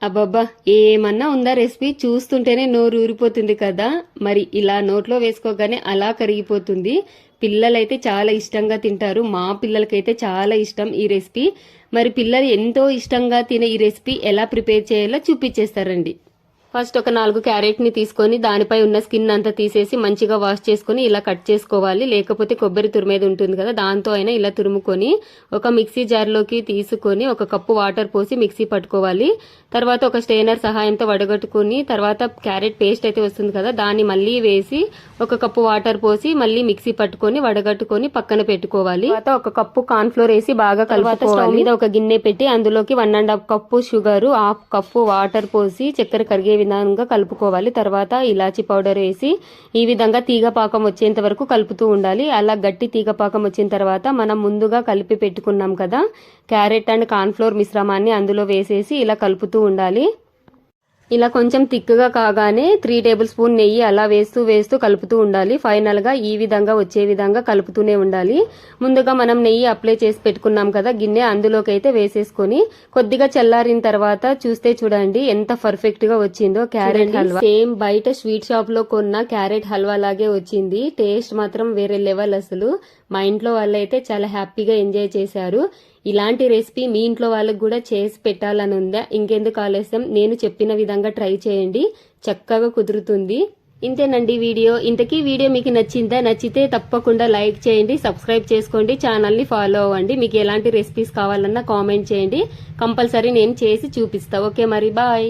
అబ్బబ్బా, ఏమన్నా ఉందా రెసిపీ? చూస్తుంటేనే నోరు ఊరిపోతుంది కదా. మరి ఇలా నోట్లో వేసుకోగానే అలా కరిగిపోతుంది. పిల్లలైతే చాలా ఇష్టంగా తింటారు. మా పిల్లలకైతే చాలా ఇష్టం ఈ రెసిపీ. మరి పిల్లలు ఎంతో ఇష్టంగా తినే ఈ రెసిపీ ఎలా ప్రిపేర్ చేయాలో చూపించేస్తారండి. ఫస్ట్ ఒక 4 క్యారెట్ ని తీసుకొని దానిపై ఉన్న స్కిన్ అంతా తీసేసి మంచిగా వాష్ చేసుకుని ఇలా కట్ చేసుకోవాలి. లేకపోతే కొబ్బరి తురిమేది ఉంటుంది కదా, దాంతో అయినా ఇలా తురుముకొని ఒక మిక్సీ జార్లోకి తీసుకొని 1 కప్పు వాటర్ పోసి మిక్సీ పట్టుకోవాలి. తర్వాత ఒక స్టెయినర్ సహాయంతో వడగట్టుకుని తర్వాత క్యారెట్ పేస్ట్ అయితే వస్తుంది కదా, దాన్ని మళ్ళీ వేసి 1 కప్పు వాటర్ పోసి మళ్ళీ మిక్సీ పట్టుకొని వడగట్టుకొని పక్కన పెట్టుకోవాలి. తర్వాత 1 కప్పు కార్న్ ఫ్లోర్ వేసి బాగా కలుపుకోవాలి. స్టవ్ మీద ఒక గిన్నె పెట్టి అందులోకి 1.5 కప్పు షుగర్, 1/2 కప్పు వాటర్ పోసి చక్కెర కరిగే విధంగా కలుపుకోవాలి. తర్వాత ఇలాచి పౌడర్ వేసి ఈ విధంగా తీగ పాకం వచ్చేంత వరకు కలుపుతూ ఉండాలి. అలా గట్టి తీగ పాకం వచ్చిన తర్వాత మనం ముందుగా కలిపి పెట్టుకున్నాం కదా క్యారెట్ అండ్ కార్న్ ఫ్లోర్ మిశ్రమాన్ని అందులో వేసేసి ఇలా కలుపుతూ ఉండాలి. ఇలా కొంచెం థిక్గా కాగానే 3 టేబుల్ స్పూన్ నెయ్యి అలా వేస్తూ కలుపుతూ ఉండాలి. ఫైనల్ గా ఈ విధంగా వచ్చే విధంగా కలుపుతూనే ఉండాలి. ముందుగా మనం నెయ్యి అప్లై చేసి పెట్టుకున్నాం కదా గిన్నె, అందులోకి అయితే వేసేసుకొని కొద్దిగా చల్లారిన తర్వాత చూస్తే చూడండి ఎంత పర్ఫెక్ట్ గా వచ్చిందో క్యారెట్ హల్వా. సేమ్ బయట స్వీట్ షాప్ లో కొన్న క్యారెట్ హల్వా లాగే వచ్చింది. టేస్ట్ మాత్రం వేరే లెవెల్. అసలు మా ఇంట్లో వాళ్ళైతే చాలా హ్యాపీగా ఎంజాయ్ చేశారు. ఇలాంటి రెసిపీ మీ ఇంట్లో వాళ్ళకి కూడా చేసి పెట్టాలని ఉందా? ఇంకెందుకు ఆలస్యం, నేను చెప్పిన విధంగా ట్రై చేయండి, చక్కగా కుదురుతుంది. ఇంతేనండి వీడియో. ఇంతకీ వీడియో మీకు నచ్చిందా? నచ్చితే తప్పకుండా లైక్ చేయండి, సబ్స్క్రైబ్ చేసుకోండి, ఛానల్ని ఫాలో అవ్వండి. మీకు ఎలాంటి రెసిపీస్ కావాలన్నా కామెంట్ చేయండి, కంపల్సరీ నేను చేసి చూపిస్తా. ఓకే మరి బాయ్.